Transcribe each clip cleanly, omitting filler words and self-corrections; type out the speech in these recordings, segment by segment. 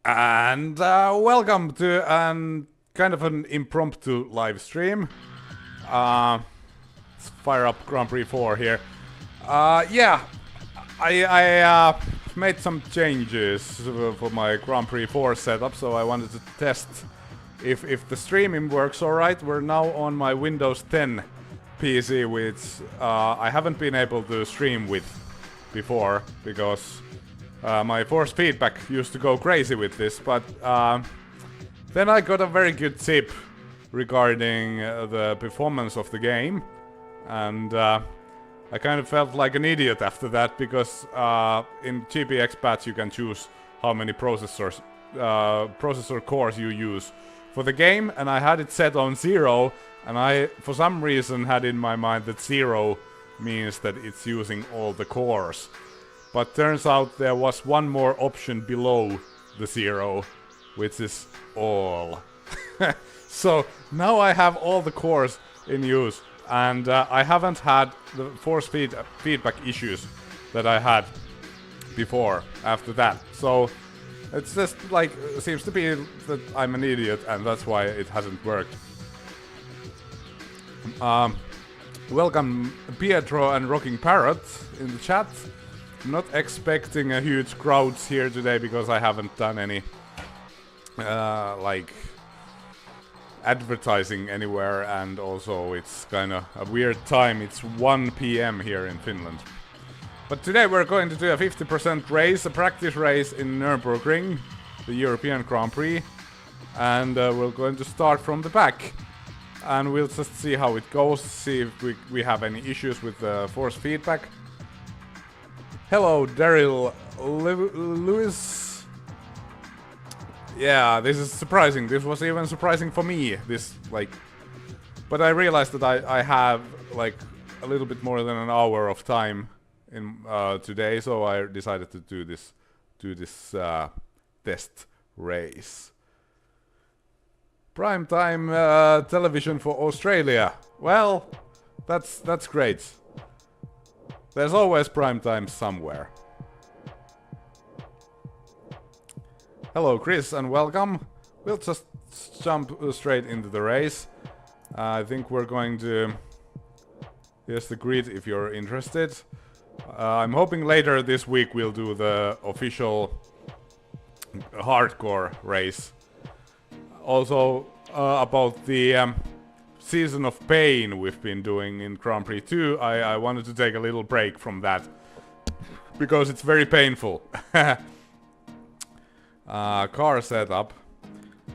And welcome to kind of an impromptu live stream. Let's fire up Grand Prix 4 here. Yeah, I made some changes for my Grand Prix 4 setup, so I wanted to test if the streaming works alright. We're now on my Windows 10 PC, which I haven't been able to stream with before because my force feedback used to go crazy with this, but then I got a very good tip regarding the performance of the game, and I kind of felt like an idiot after that because in GPX patch you can choose how many processor cores you use for the game, and I had it set on 0, and I for some reason had in my mind that 0 means that it's using all the cores. But turns out there was one more option below the 0, which is all. So now I have all the cores in use, and I haven't had the force feedback issues that I had before after that. So it's just like, seems to be that I'm an idiot and that's why it hasn't worked. Welcome Pietro and Rocking Parrot in the chat. Not expecting a huge crowds here today because I haven't done any like advertising anywhere, and also it's kind of a weird time. It's 1 p.m. here in Finland. But today we're going to do a 50% race, a practice race in Nürburgring, the European Grand Prix, and we're going to start from the back. And we'll just see how it goes, see if we have any issues with the force feedback. Hello, Daryl Lewis. Yeah, this is surprising. This was even surprising for me. But I realized that I have like a little bit more than an hour of time in today, so I decided to do this test race. Primetime television for Australia. Well, that's great. There's always prime time somewhere. Hello Chris and welcome. We'll just jump straight into the race. I think we're going to... Here's the grid if you're interested. I'm hoping later this week we'll do the official hardcore race. Also about the Season of Pain we've been doing in Grand Prix 2, I wanted to take a little break from that because it's very painful. Car setup,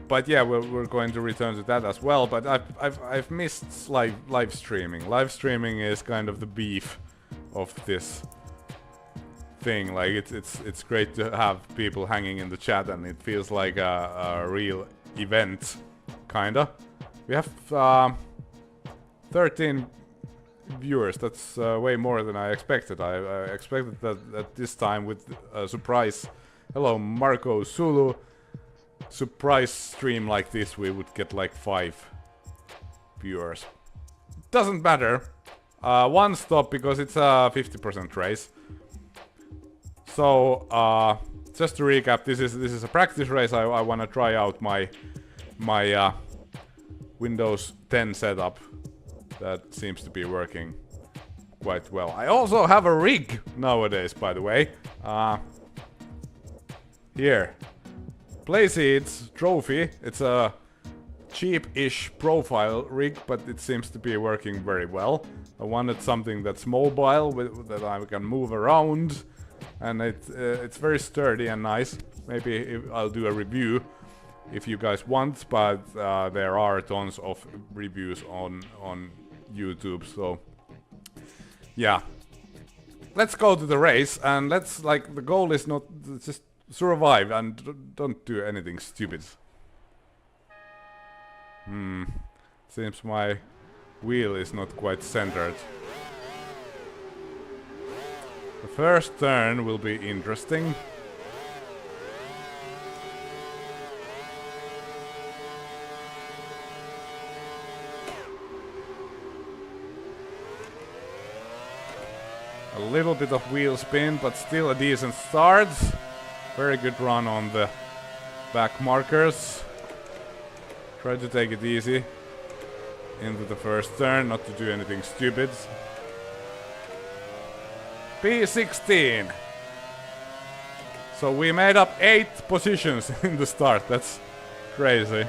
but yeah, we're going to return to that as well. But I've missed live streaming. Live streaming is kind of the beef of this thing. Like it's great to have people hanging in the chat, and it feels like a real event, kinda. We have 13 viewers. That's way more than I expected. I expected that at this time with a surprise. Hello, Marco Zulu. Surprise stream like this, we would get like 5 viewers. Doesn't matter. One stop because it's a 50% race. So just to recap, this is a practice race. I want to try out my Windows 10 setup. That seems to be working quite well. I also have a rig nowadays, by the way. Here. Playseats trophy. It's a cheap-ish profile rig, but it seems to be working very well. I wanted something that's mobile, that I can move around. And it's very sturdy and nice. Maybe I'll do a review if you guys want, but there are tons of reviews on YouTube, so yeah. Let's go to the race, and let's, like, the goal is not just survive and don't do anything stupid. Seems my wheel is not quite centered. The first turn will be interesting. A little bit of wheel spin, but still a decent start. Very good run on the back markers. Try to take it easy into the first turn, not to do anything stupid. P16. So we made up 8 positions in the start. That's crazy.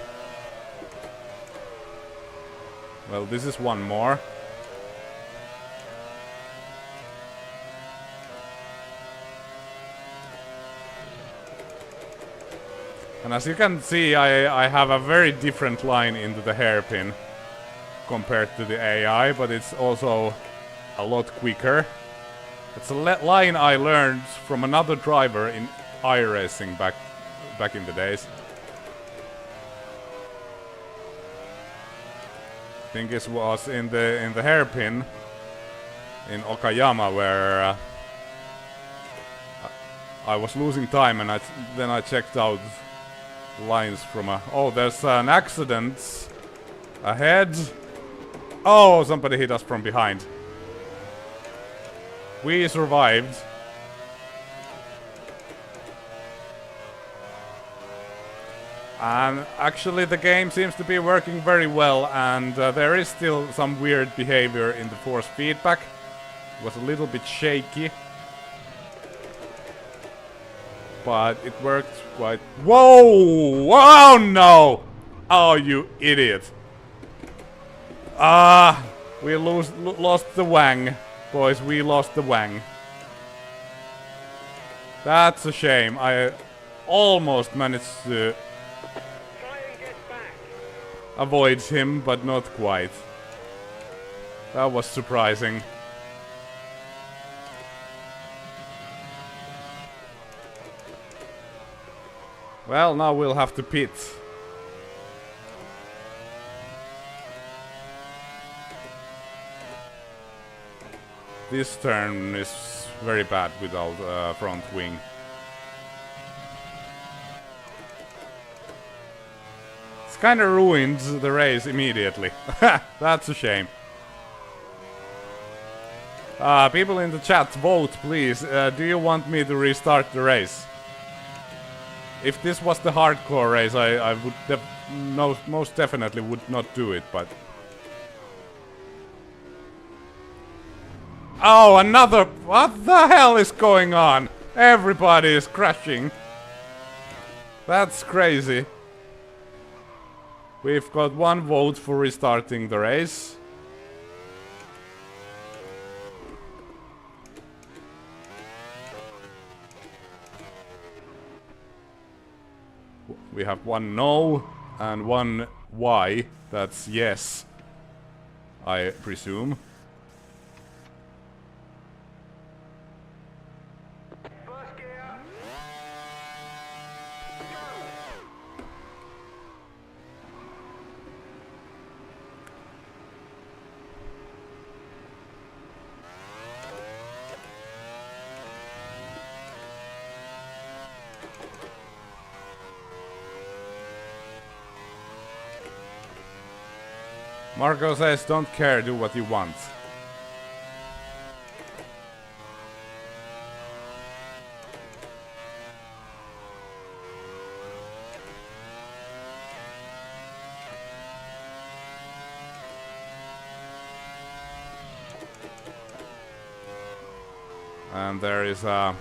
Well, this is one more. And as you can see, I have a very different line into the hairpin compared to the AI, but it's also a lot quicker. It's a line I learned from another driver in iRacing back in the days. I think it was in the hairpin in Okayama where I was losing time, and then I checked out lines from a... Oh, there's an accident ahead. Oh, somebody hit us from behind. We survived. And actually the game seems to be working very well, and there is still some weird behavior in the force feedback. It was a little bit shaky. But it worked quite... Whoa! Oh no! Oh, you idiot. We lost the wang. Boys, we lost the wang. That's a shame. I almost managed to avoid him, but not quite. That was surprising. Well, now we'll have to pit. This turn is very bad without front wing. It's kinda ruined the race immediately. That's a shame. People in the chat, vote please. Do you want me to restart the race? If this was the hardcore race, I would most definitely would not do it, but... Oh, another... What the hell is going on? Everybody is crashing. That's crazy. We've got 1 vote for restarting the race. We have 1 no and 1 Y. That's yes, I presume. Marco says, don't care, do what you want. And there is a...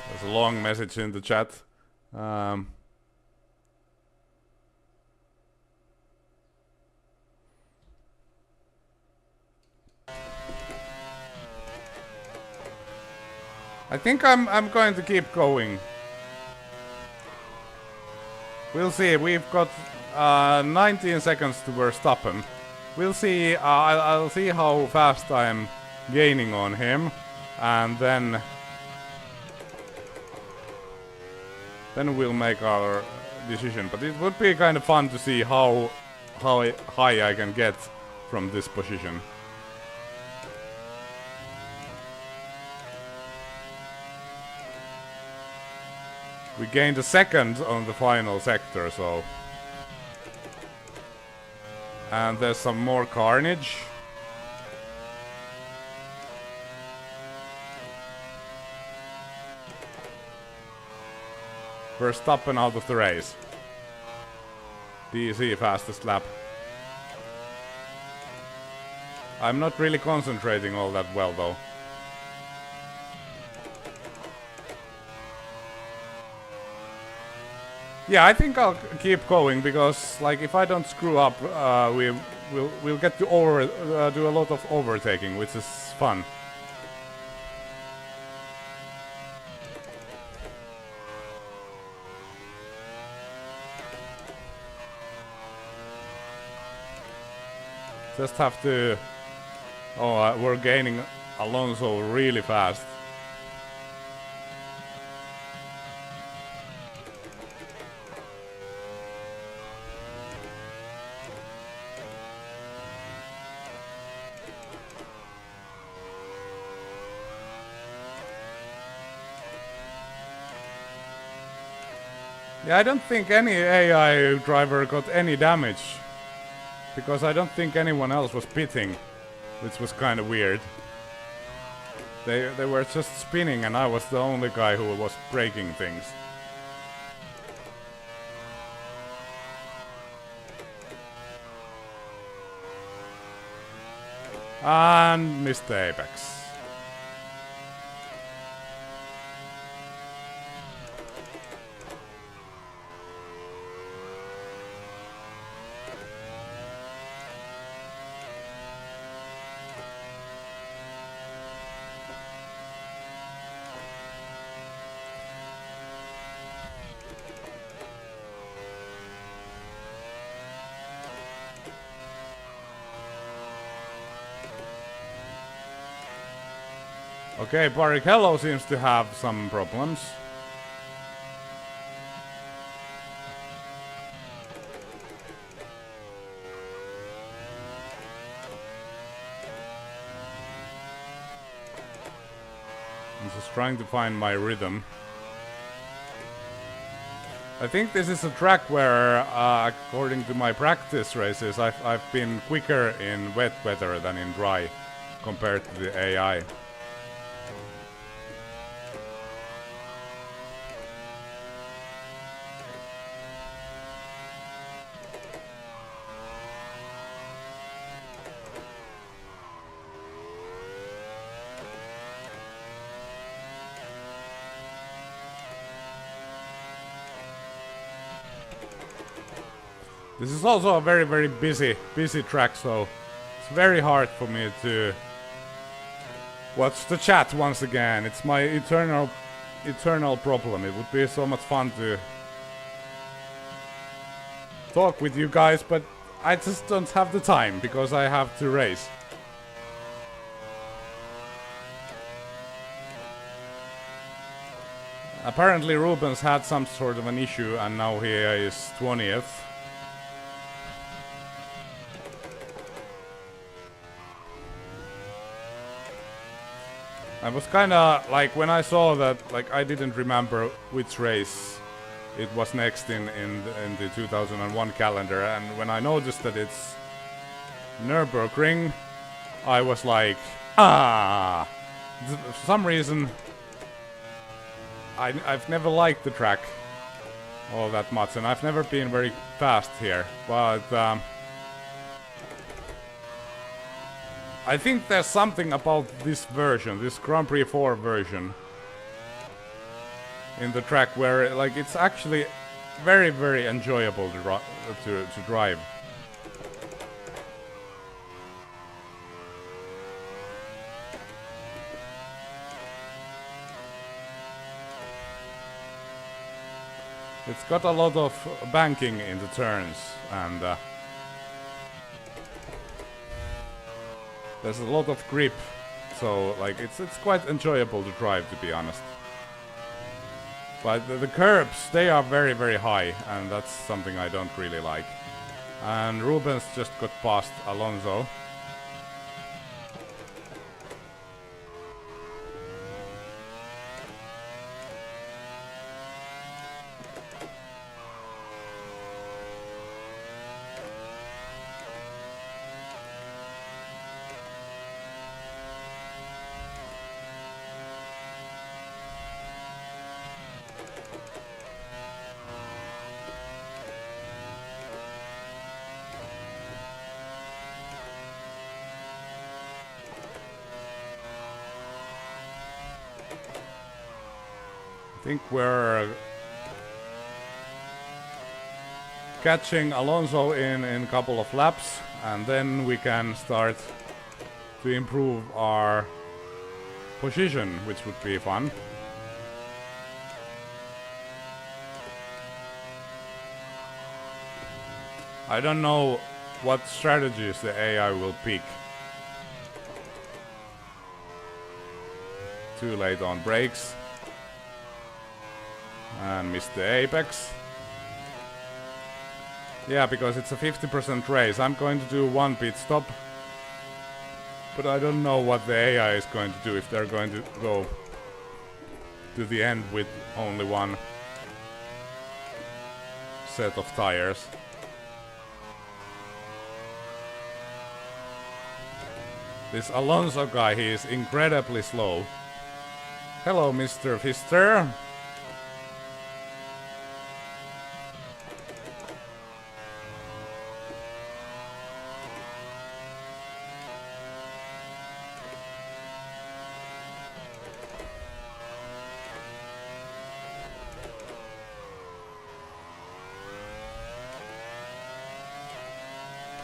There's a long message in the chat. I think I'm going to keep going. We'll see. We've got 19 seconds to Verstappen. We'll see. I'll see how fast I'm gaining on him, and then we'll make our decision. But it would be kind of fun to see how high I can get from this position. We gained a second on the final sector, so... And there's some more carnage. Verstappen out of the race. DC fastest lap. I'm not really concentrating all that well though. Yeah, I think I'll keep going because, like, if I don't screw up, we'll get to do a lot of overtaking, which is fun. Just have to. Oh, we're gaining Alonso really fast. Yeah, I don't think any AI driver got any damage. Because I don't think anyone else was pitting, which was kind of weird. They were just spinning and I was the only guy who was breaking things. And missed the apex. Okay, Barrichello seems to have some problems. I'm just trying to find my rhythm. I think this is a track where, according to my practice races, I've been quicker in wet weather than in dry, compared to the AI. This is also a very, very busy track, so it's very hard for me to watch the chat once again. It's my eternal problem. It would be so much fun to talk with you guys, but I just don't have the time because I have to race. Apparently Rubens had some sort of an issue and now he is 20th. I was kinda like, when I saw that, like, I didn't remember which race it was next in the 2001 calendar, and when I noticed that it's Nürburgring, I was like, ah! For some reason, I've never liked the track all that much, and I've never been very fast here, but I think there's something about this version, this Grand Prix 4 version, in the track where, like, it's actually very, very enjoyable to drive. It's got a lot of banking in the turns, and there's a lot of grip, so like it's quite enjoyable to drive, to be honest. But the curbs, they are very, very high, and that's something I don't really like. And Rubens just got past Alonso. think we're catching Alonso in a couple of laps, and then we can start to improve our position, which would be fun. I don't know what strategies the AI will pick. Too late on brakes. And missed the apex. Yeah, because it's a 50% race. I'm going to do one pit stop. But I don't know what the AI is going to do, if they're going to go to the end with only one set of tires. This Alonso guy, he is incredibly slow. Hello, Mr. Fister.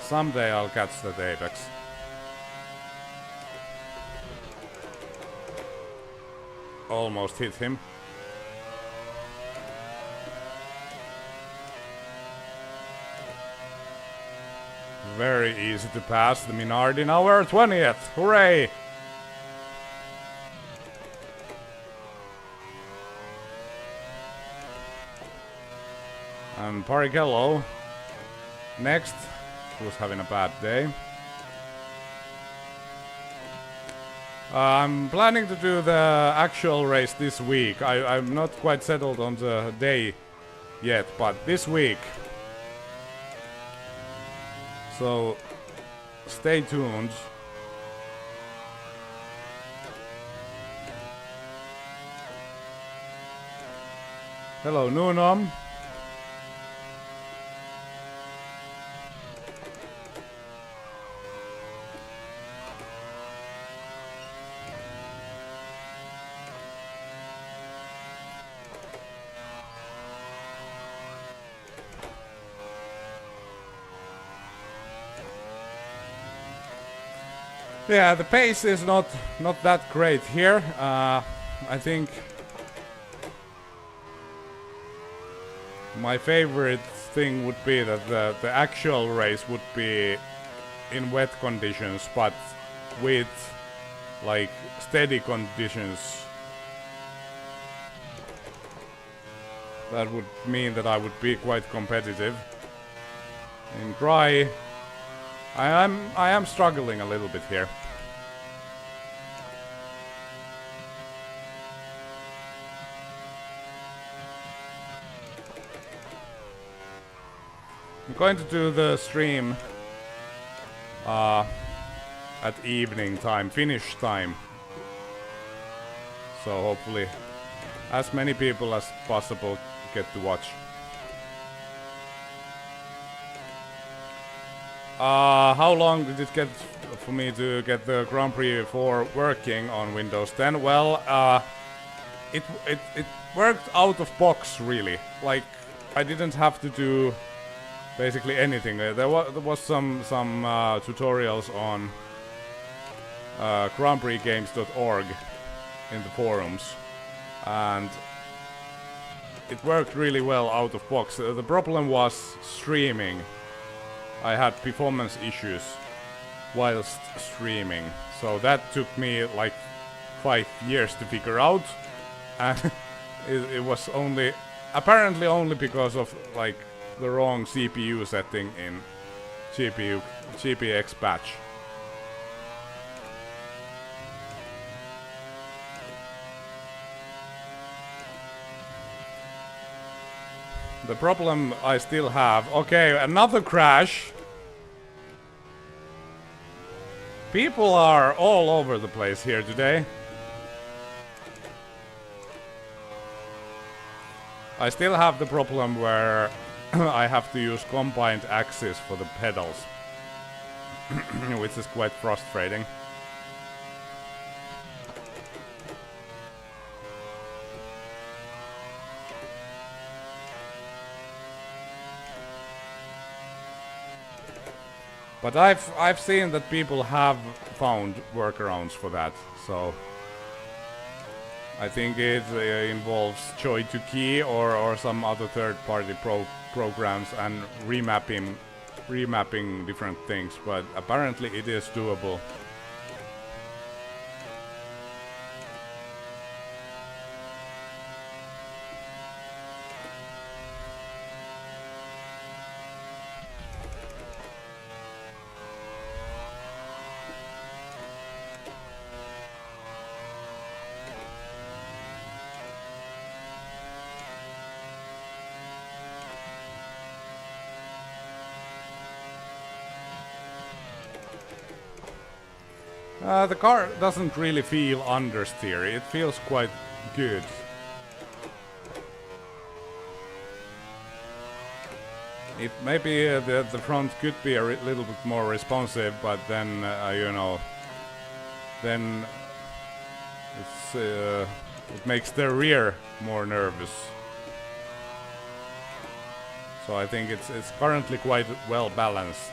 Someday I'll catch that apex. Almost hit him. Very easy to pass the Minardi. Now we're 20th. Hooray! And Parigello next, who's having a bad day. I'm planning to do the actual race this week. I'm not quite settled on the day yet, but this week. So stay tuned. Hello, Nunom. Yeah, the pace is not that great here. I think my favorite thing would be that the actual race would be in wet conditions, but with like steady conditions. That would mean that I would be quite competitive. In dry, I am struggling a little bit here. I'm going to do the stream at evening time, Finnish time. So hopefully as many people as possible get to watch. How long did it get for me to get the Grand Prix 4 working on Windows 10? Well, it worked out of box really. Like I didn't have to do basically anything. There was some tutorials on grandprixgames.org in the forums, and it worked really well out of box. The problem was streaming. I had performance issues whilst streaming, so that took me like 5 years to figure out, and it was apparently only because of like the wrong CPU setting in GPX batch. The problem I still have. Okay, another crash. People are all over the place here today. I still have the problem where I have to use combined axis for the pedals, which is quite frustrating. But I've seen that people have found workarounds for that, so I think it involves Joy to Key or some other third-party programs and remapping different things, but apparently it is doable. The car doesn't really feel understeer, it feels quite good. It maybe the front could be a little bit more responsive, but then you know, then it makes the rear more nervous. So I think it's currently quite well balanced.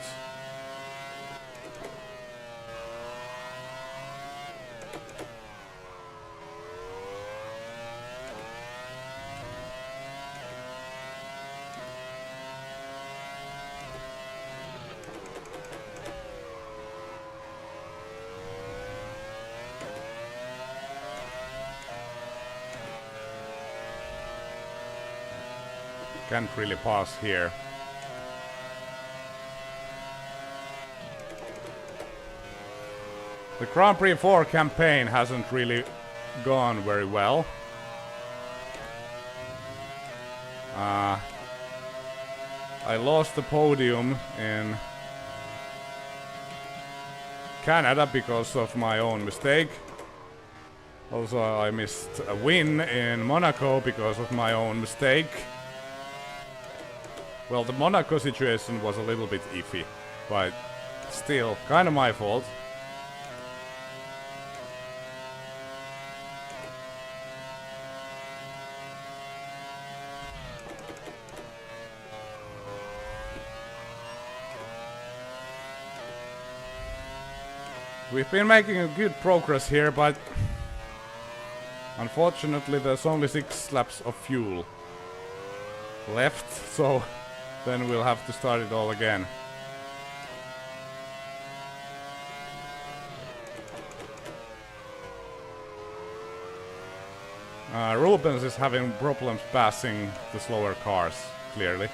Can't really pass here. The Grand Prix 4 campaign hasn't really gone very well. I lost the podium in Canada because of my own mistake. Also, I missed a win in Monaco because of my own mistake. Well, the Monaco situation was a little bit iffy, but still, kind of my fault. We've been making a good progress here, but unfortunately there's only 6 laps of fuel left, so then we'll have to start it all again. Rubens is having problems passing the slower cars, clearly.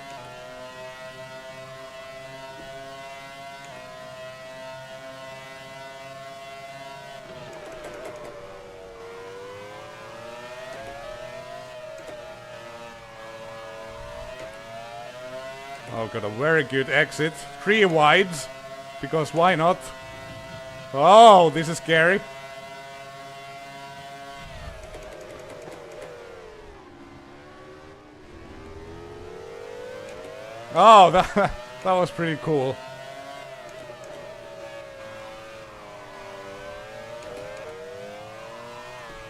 Oh, got a very good exit. 3 wides, because why not? Oh, this is scary. Oh, that was pretty cool.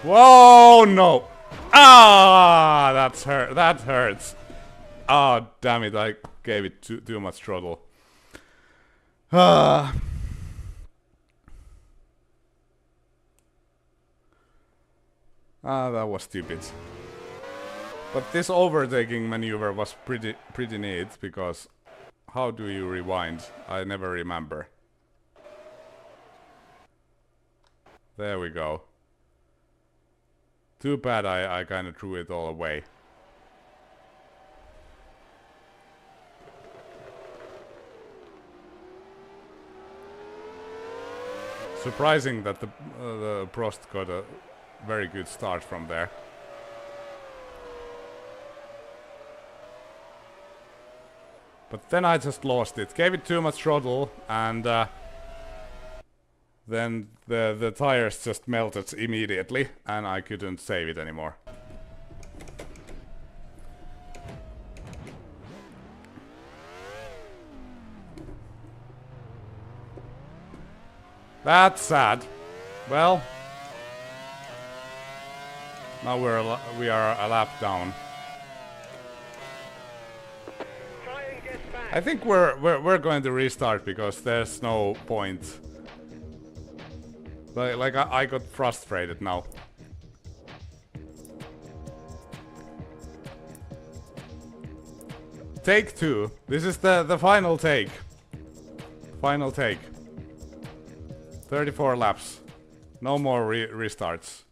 Whoa, no. Ah, that hurts. Oh, damn it, I gave it too much throttle. That was stupid. But this overtaking maneuver was pretty neat, because how do you rewind? I never remember. There we go. Too bad I kind of threw it all away. Surprising that the Prost got a very good start from there. But then I just lost it. Gave it too much throttle, and then the tires just melted immediately, and I couldn't save it anymore. That's sad. Well, now we are a lap down. I think we're going to restart because there's no point. Like I got frustrated now. Take 2. This is the final take. Final take. 34 laps. No more restarts.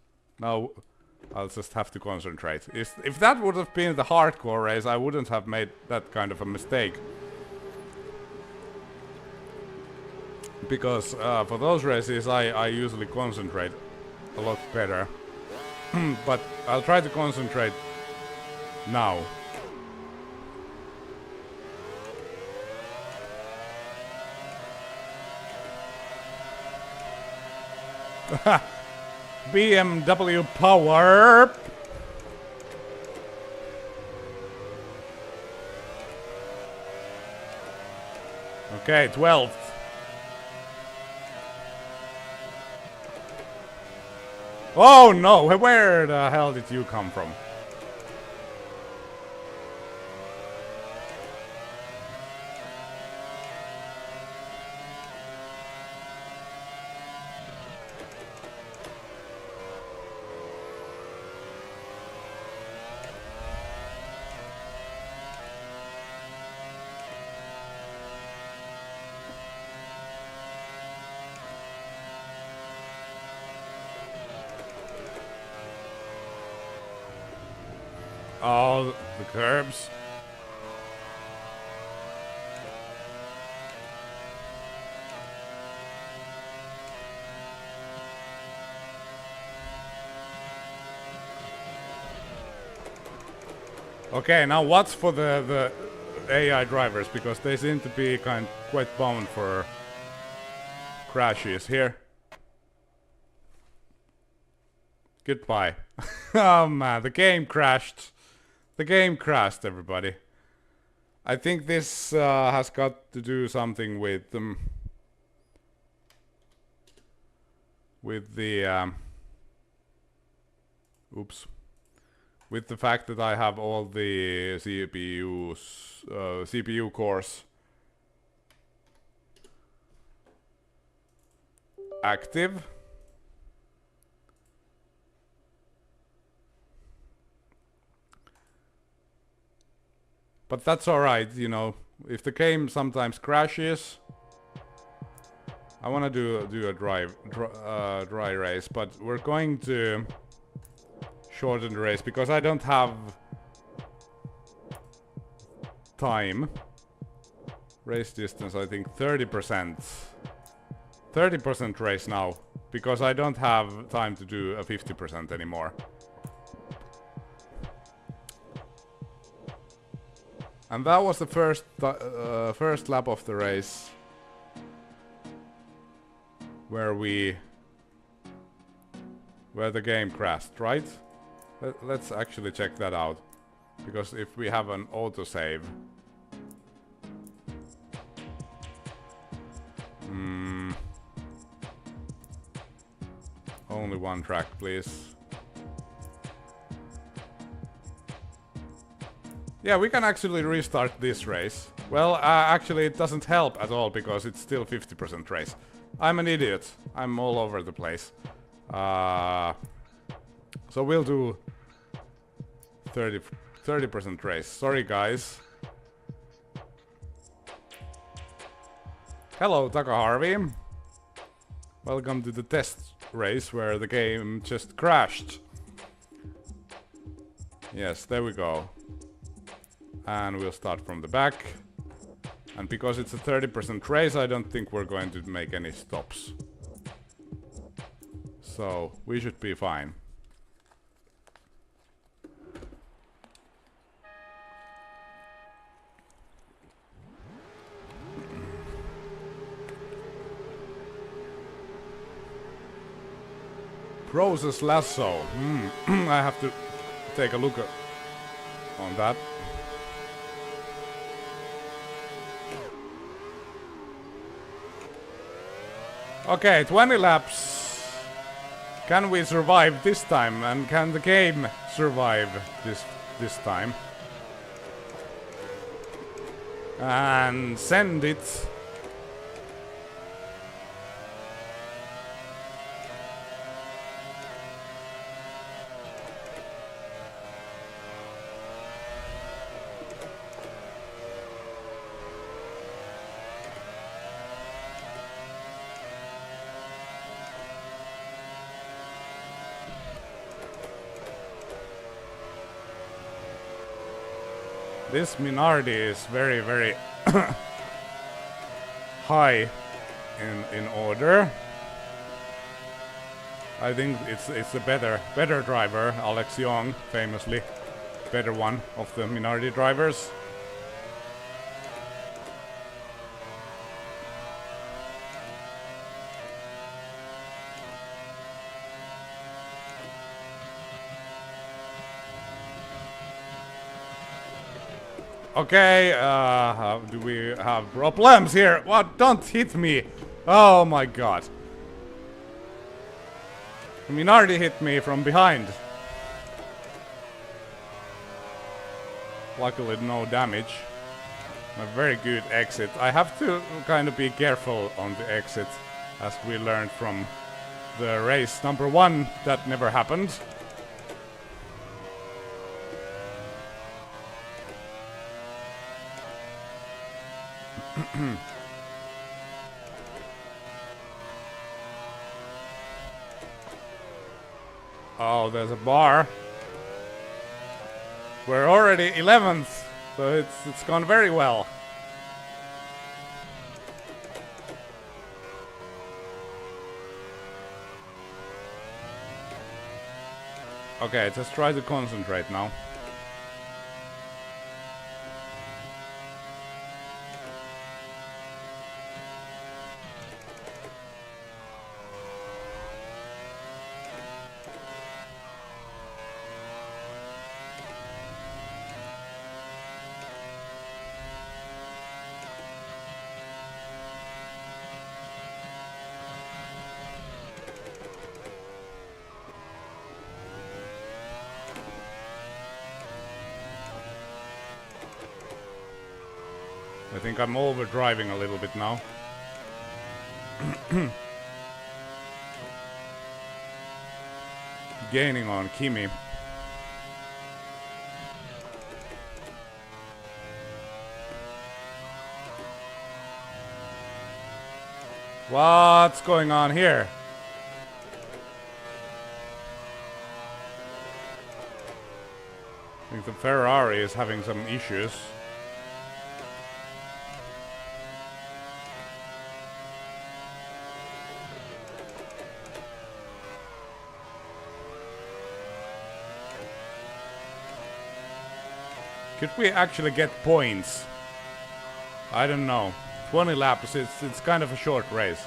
Now I'll just have to concentrate. If that would have been the hardcore race, I wouldn't have made that kind of a mistake. Because for those races I usually concentrate a lot better. But I'll try to concentrate now. BMW power. Okay, 12th. Oh no, where the hell did you come from? Oh, the curbs. Okay, now what's for the AI drivers, because they seem to be quite bound for crashes here. Goodbye. Oh man, the game crashed. The game crashed, everybody. I think this has got to do something with the oops, with the fact that I have all the CPU cores active. But that's alright, you know. If the game sometimes crashes, I wanna do a dry race, but we're going to shorten the race because I don't have time. Race distance, I think 30%. 30% race now, because I don't have time to do a 50% anymore. And that was the first lap of the race where the game crashed, right? Let's actually check that out, because if we have an autosave, only one track, please. Yeah, we can actually restart this race. Well, actually it doesn't help at all because it's still 50% race. I'm an idiot. I'm all over the place. So we'll do 30% race. Sorry, guys. Hello, Taka Harvey. Welcome to the test race where the game just crashed. Yes, there we go. And we'll start from the back. And because it's a 30% race, I don't think we're going to make any stops. So we should be fine. Process lasso. I have to take a look on that. Okay, 20 laps. Can we survive this time? And can the game survive this time? and send it. This Minardi is very, very high in order. I think it's a better driver, Alex Young, famously better one of the Minardi drivers. Okay, do we have problems here? What? Don't hit me! Oh my god. Minardi hit me from behind. Luckily no damage. A very good exit. I have to kind of be careful on the exit, as we learned from the race number 1 that never happened. Oh, there's a bar. We're already 11th, so it's gone very well. Okay, just try to concentrate now. I think I'm overdriving a little bit now. Gaining on Kimi. What's going on here? I think the Ferrari is having some issues. Could we actually get points? I don't know. 20 laps, it's kind of a short race.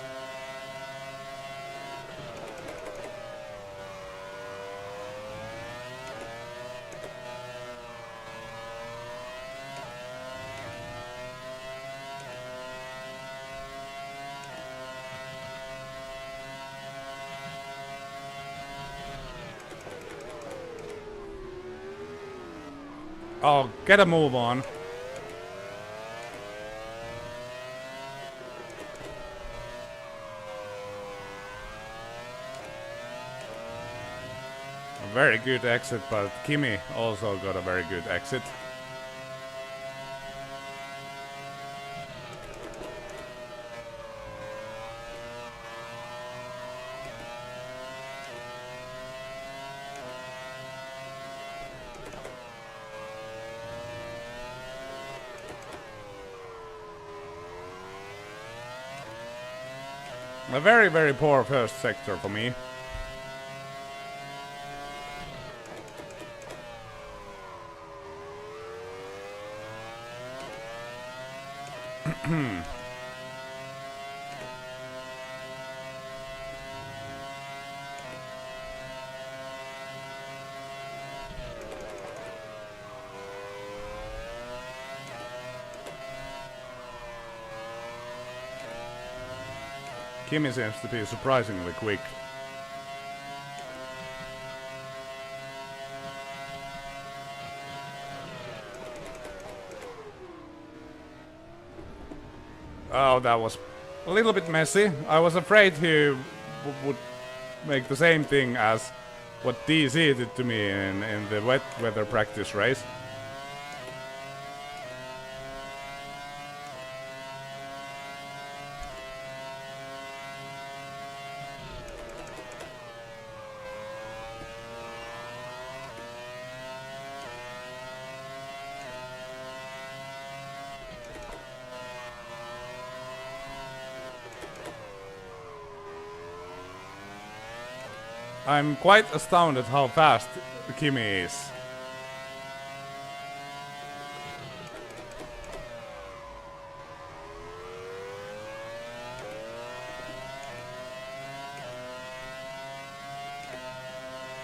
Oh, get a move on. A very good exit, but Kimi also got a very good exit. A very, very poor first sector for me. Kimi seems to be surprisingly quick. Oh, that was a little bit messy. I was afraid he would make the same thing as what DC did to me in the wet weather practice race. I'm quite astounded how fast Kimi is.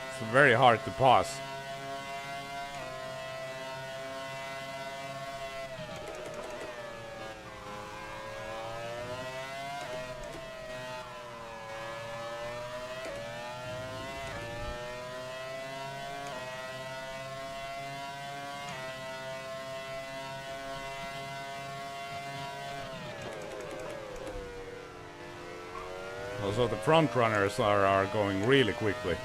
It's very hard to pass. Also, the front runners are going really quickly.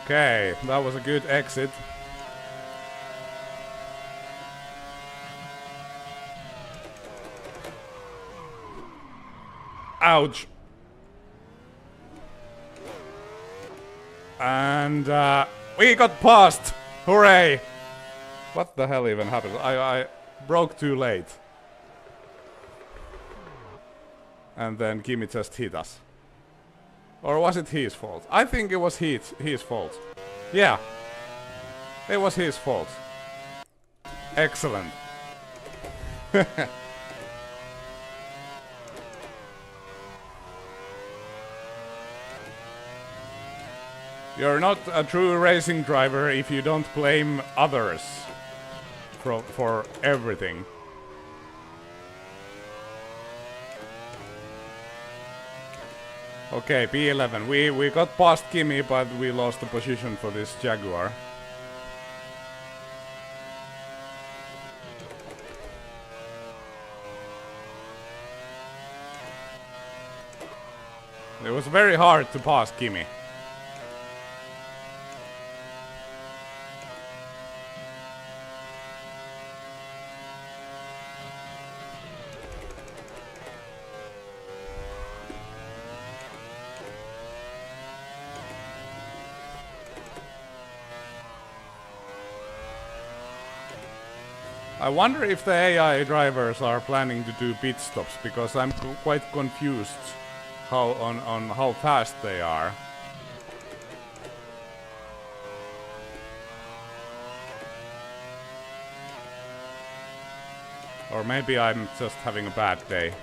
Okay, that was a good exit. Ouch. And we got past. Hooray. What the hell even happened? I broke too late. And then Kimi just hit us. Or was it his fault? I think it was his fault. Yeah. It was his fault. Excellent. You're not a true racing driver if you don't blame others for everything. Okay, P11. We got past Kimi, but we lost the position for this Jaguar. It was very hard to pass Kimi. I wonder if the AI drivers are planning to do pit stops, because I'm quite confused on how fast they are. Or maybe I'm just having a bad day.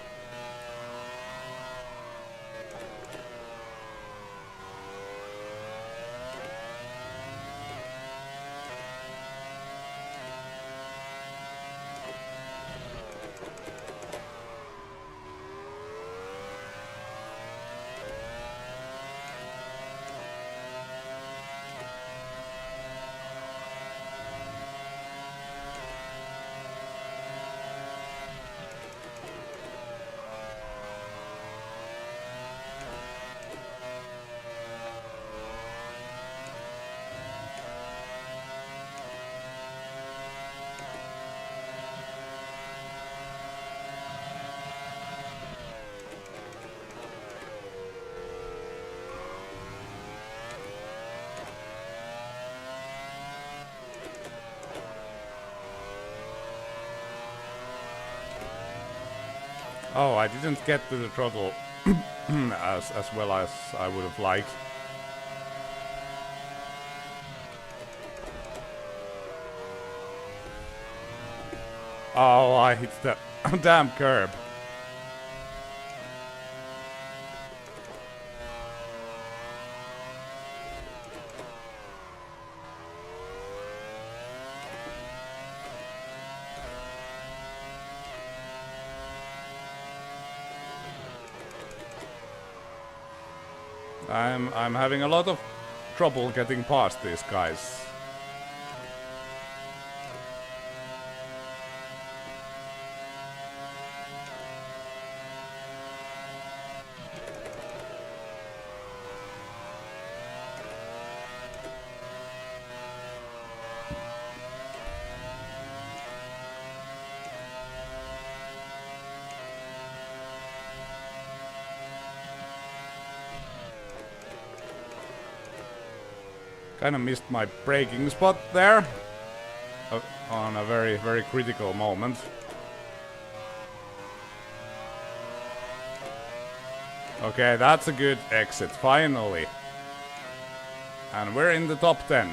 Oh, I didn't get to the throttle as well as I would have liked. Oh, I hit the damn curb. I'm having a lot of trouble getting past these guys. Kinda missed my braking spot there on a very, very critical moment. Okay, that's a good exit, finally. And we're in the top 10.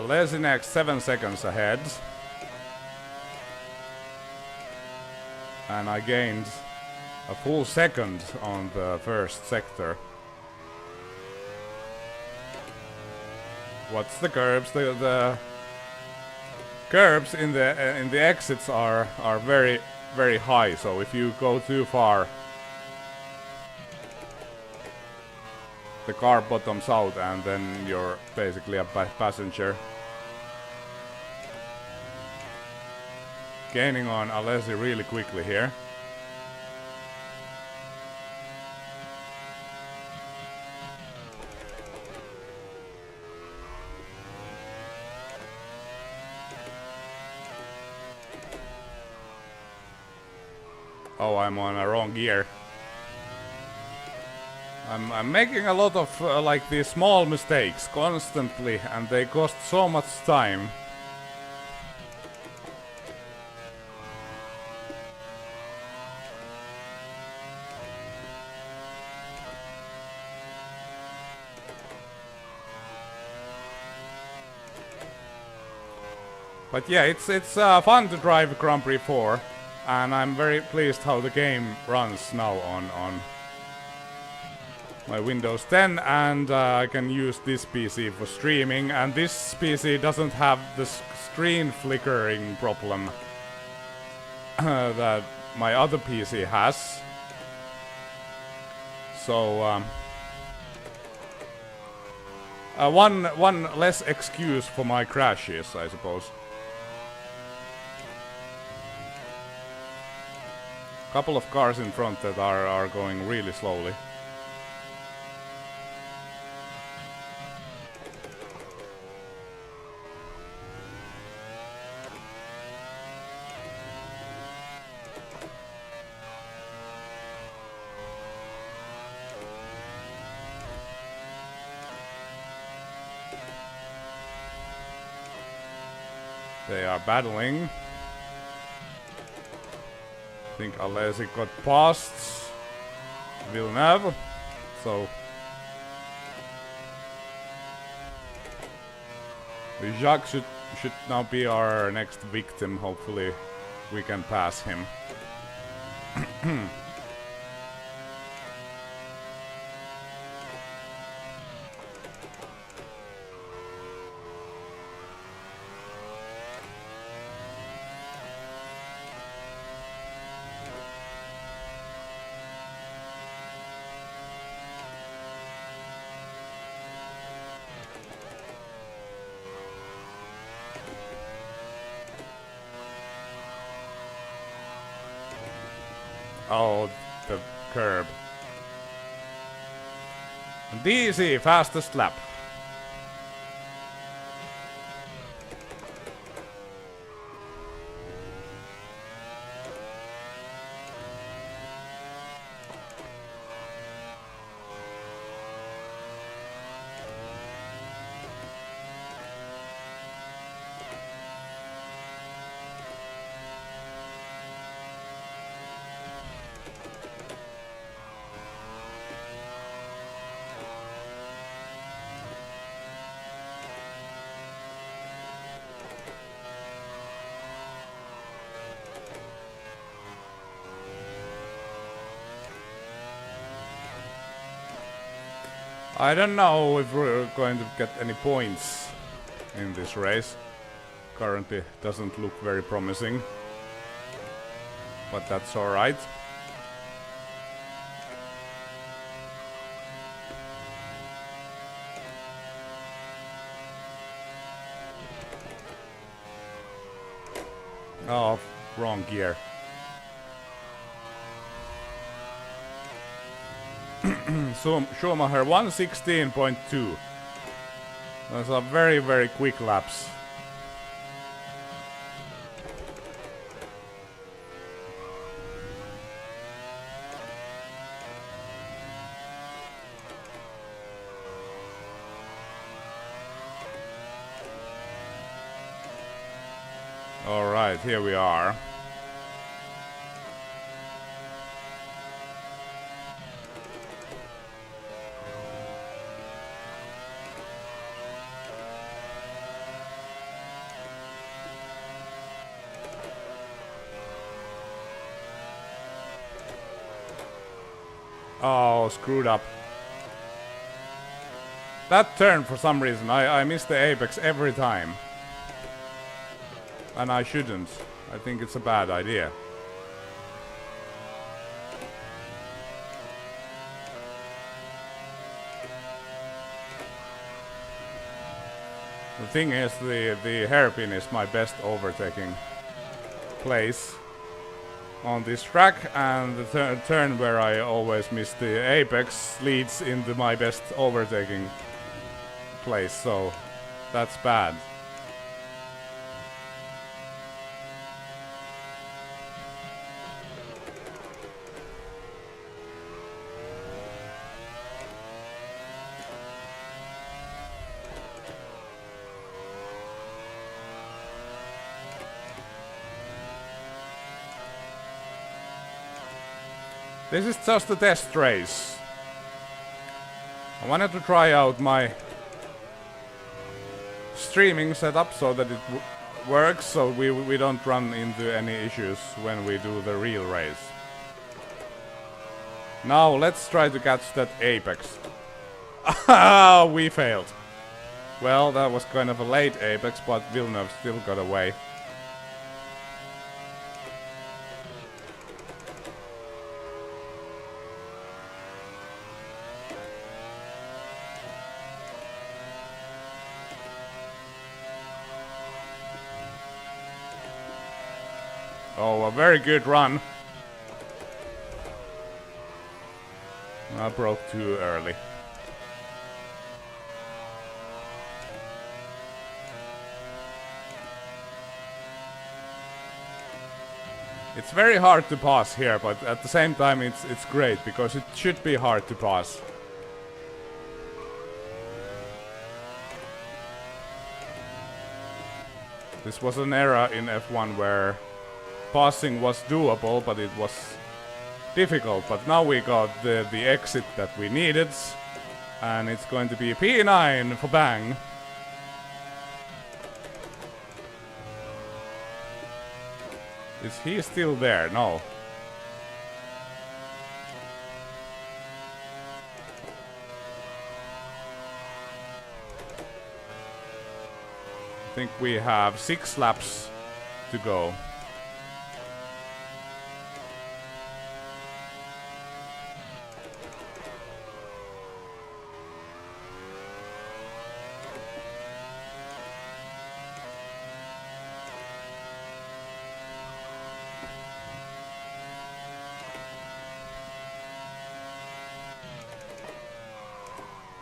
Lezinek 7 seconds ahead. And I gained a full second on the first sector. What's the curbs? The curbs in the exits are very, very high, so if you go too far, the car bottoms out and then you're basically a passenger. Gaining on Alesi really quickly here. Oh, I'm on a wrong gear. I'm making a lot of like these small mistakes constantly, and they cost so much time. But yeah, it's fun to drive Grand Prix 4, and I'm very pleased how the game runs now on my Windows 10, and I can use this PC for streaming, and this PC doesn't have the screen flickering problem that my other PC has. So one less excuse for my crashes, I suppose. Couple of cars in front that are going really slowly. They are battling. I think Alesi got past Villeneuve, so Jacques should now be our next victim. Hopefully we can pass him. Oh, the curb. DC, fastest lap. I don't know if we're going to get any points in this race. Currently doesn't look very promising. But that's alright. Oh, wrong gear. Schumacher 1:16.2. Those are very, very quick laps. Alright, here we are. Oh, screwed up. That turn, for some reason, I miss the apex every time. And I shouldn't. I think it's a bad idea. The thing is, the hairpin is my best overtaking place on this track, and the turn where I always miss the apex leads into my best overtaking place, so that's bad. This is just a test race. I wanted to try out my streaming setup so that it works, so we don't run into any issues when we do the real race. Now let's try to catch that apex. We failed. Well, that was kind of a late apex, but Villeneuve still got away. Oh, a very good run. I broke too early. It's very hard to pass here, but at the same time it's great, because it should be hard to pass. This was an era in F1 where passing was doable, but it was difficult. But now we got the exit that we needed, and it's going to be P9 for Bang. Is he still there? No. I think we have 6 laps to go.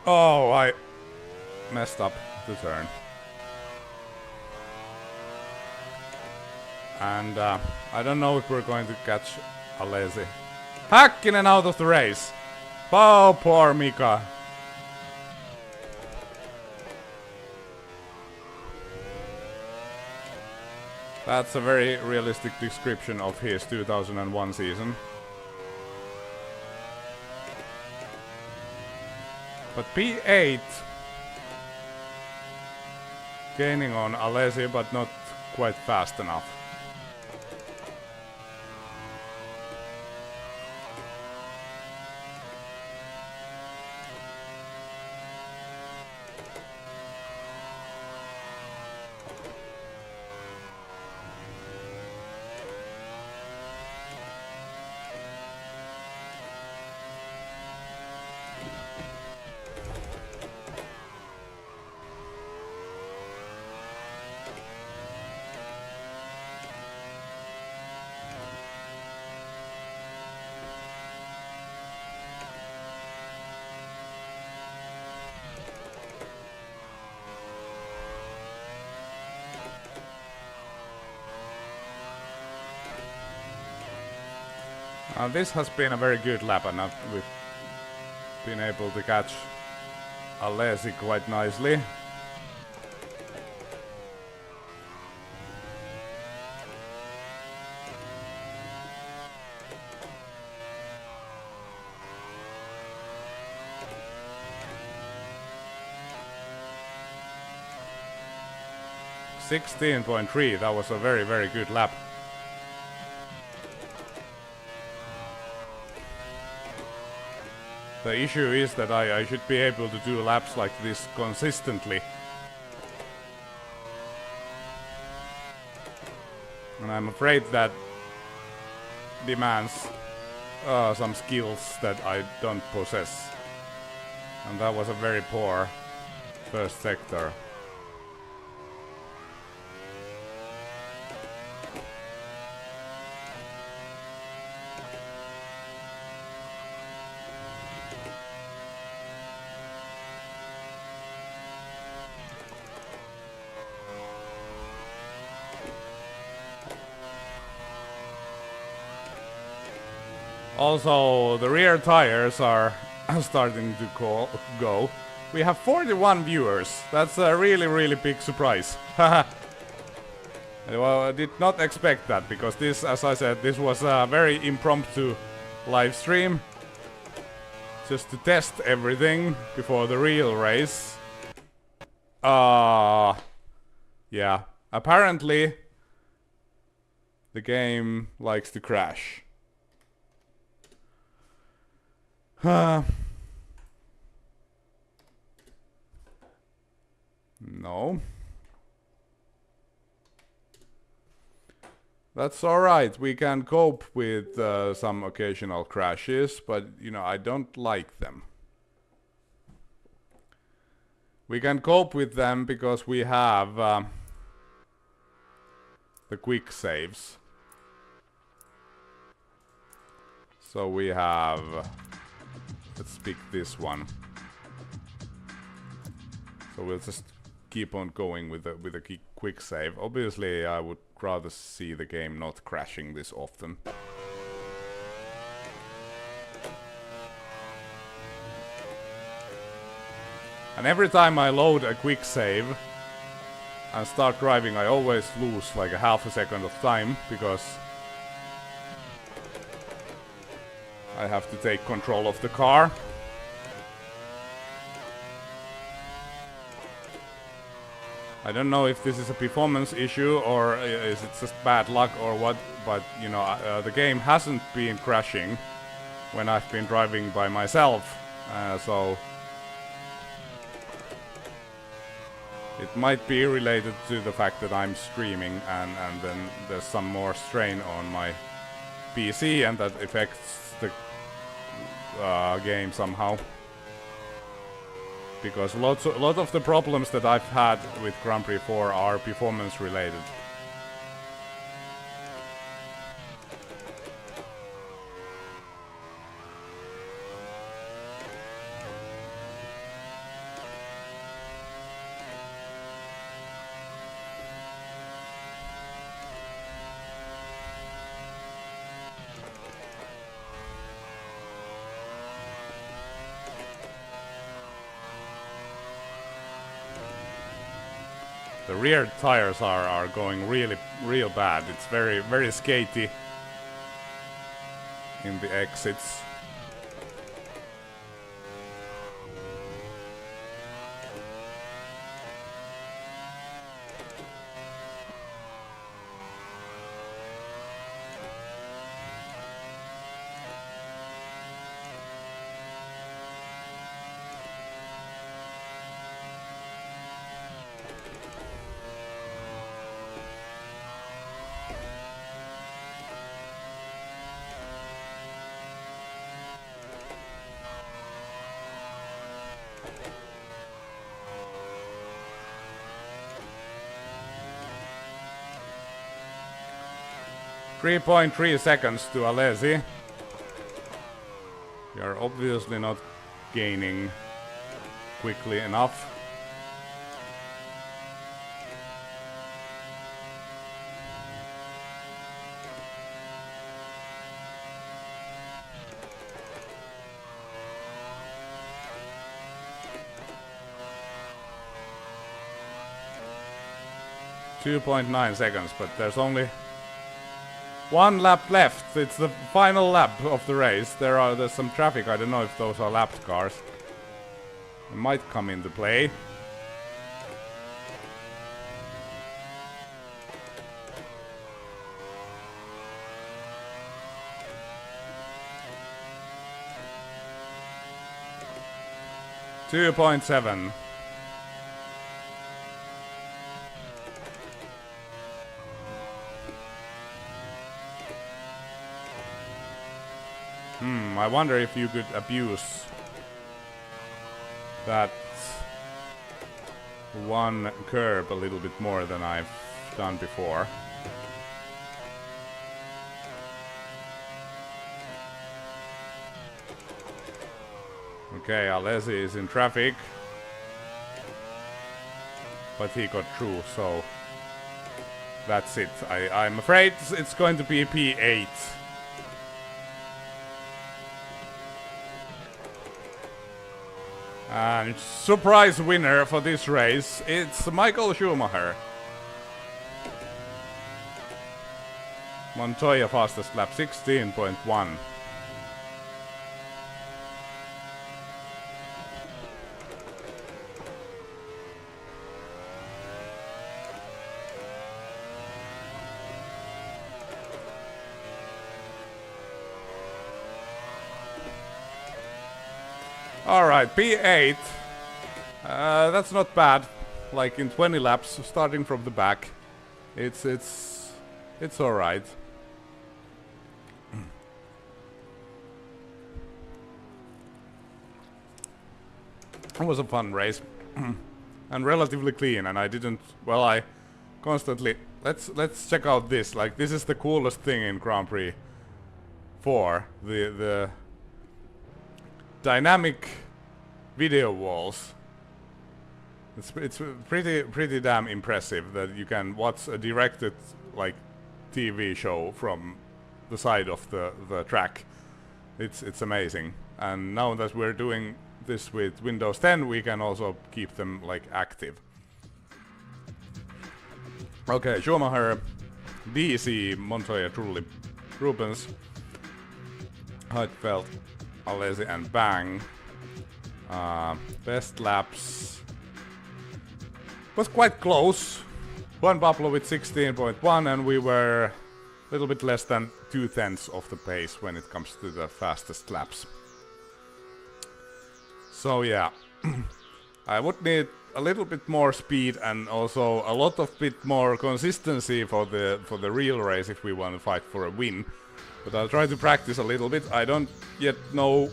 Oh, I messed up the turn. And I don't know if we're going to catch Alesi. Häkkinen out of the race. Oh, poor Mika. That's a very realistic description of his 2001 season. But P8 gaining on Alesi, but not quite fast enough. This has been a very good lap, and we've been able to catch Alesi quite nicely. .16.3, that was a very, very good lap. The issue is that I should be able to do laps like this consistently. And I'm afraid that demands some skills that I don't possess. And that was a very poor first sector. Also, the rear tires are starting to go. We have 41 viewers. That's a really, really big surprise. Well, I did not expect that, because this, as I said, this was a very impromptu live stream. Just to test everything before the real race. Yeah. Apparently, the game likes to crash. No. That's alright. We can cope with some occasional crashes, but you know, I don't like them. We can cope with them because we have the quick saves. So we have... let's pick this one. So we'll just keep on going with a quick save. Obviously, I would rather see the game not crashing this often. And every time I load a quick save and start driving, I always lose like a half a second of time, because I have to take control of the car. I don't know if this is a performance issue or is it just bad luck or what, but you know, the game hasn't been crashing when I've been driving by myself, so it might be related to the fact that I'm streaming and then there's some more strain on my PC, and that affects the game somehow. Because a lot of the problems that I've had with Grand Prix 4 are performance related. The rear tires are going real bad. It's very skatey in the exits. 3.3 seconds to Alesi. You're obviously not gaining quickly enough. .9 seconds, but there's only one lap left. It's the final lap of the race. There's some traffic. I don't know if those are lapped cars. It might come into play. .7. I wonder if you could abuse that one curb a little bit more than I've done before. Okay, Alesi is in traffic, but he got through, so that's it. I'm afraid it's going to be P8. And surprise winner for this race, it's Michael Schumacher. Montoya fastest lap 16.1. Alright, P8. That's not bad. Like in 20 laps, starting from the back. It's alright. It was a fun race. And relatively clean, and I didn't... Well, I constantly... Let's check out this. Like, this is the coolest thing in Grand Prix 4. The dynamic video walls. It's pretty damn impressive that you can watch a directed like TV show from the side of the track. It's amazing. And now that we're doing this with Windows 10, we can also keep them like active. Okay, Schumacher, DC, Montoya, Trulli, Rubens, Heidfeld, Alesi and Bang. Best laps was quite close. Juan Pablo with 16.1, and we were a little bit less than 2/10 of the pace when it comes to the fastest laps. So yeah, I would need a little bit more speed and also a lot of bit more consistency for the real race if we want to fight for a win. But I'll try to practice a little bit. I don't yet know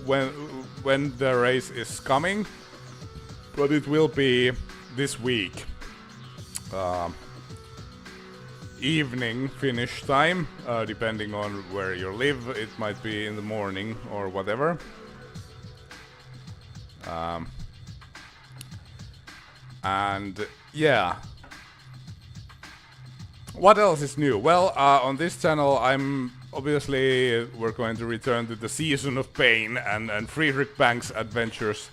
when the race is coming, but it will be this week. Evening finish time, depending on where you live. It might be in the morning or whatever. And yeah. What else is new? Well, on this channel obviously we're going to return to the Season of Pain and Friedrich Bank's adventures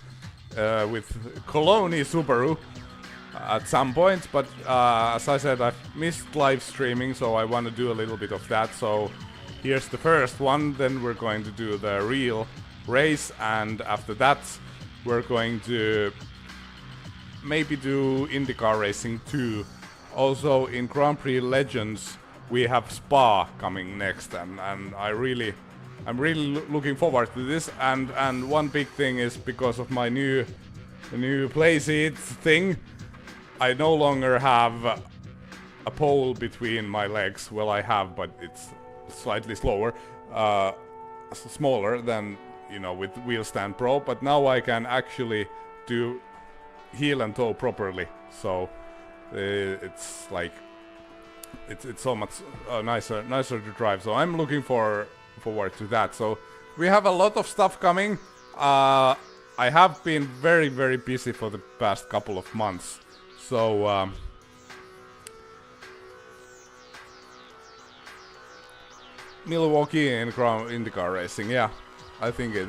with Coloni Subaru at some point, but as I said, I've missed live streaming, so I want to do a little bit of that. So here's the first one, then we're going to do the real race, and after that we're going to maybe do IndyCar racing too. Also in Grand Prix Legends we have Spa coming next, and I'm really looking forward to this. And one big thing is because of my new playseat thing, I no longer have a pole between my legs. Well, I have, but it's slightly smaller than, you know, with Wheel Stand Pro. But now I can actually do heel and toe properly. So it's like it's so much nicer to drive. So I'm looking forward to that. So we have a lot of stuff coming. I have been very busy for the past couple of months. So Milwaukee in IndyCar racing, yeah, I think it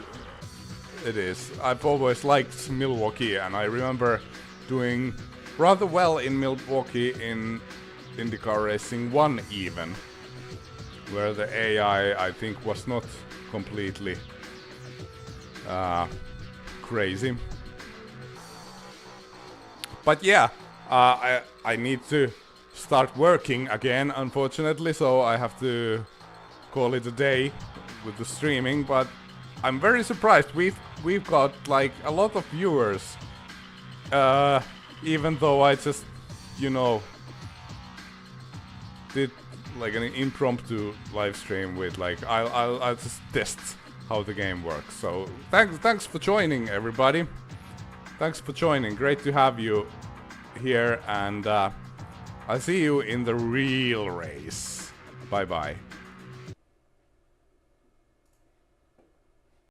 is. I've always liked Milwaukee, and I remember doing rather well in Milwaukee in IndyCar Racing 1 even, where the AI I think was not completely crazy. But yeah, I need to start working again, unfortunately, so I have to call it a day with the streaming. But I'm very surprised. We've got like a lot of viewers, even though I just, you know, did like an impromptu live stream with like I'll just test how the game works. So thanks for joining, everybody. Thanks for joining. Great to have you here, and I'll see you in the real race. Bye bye.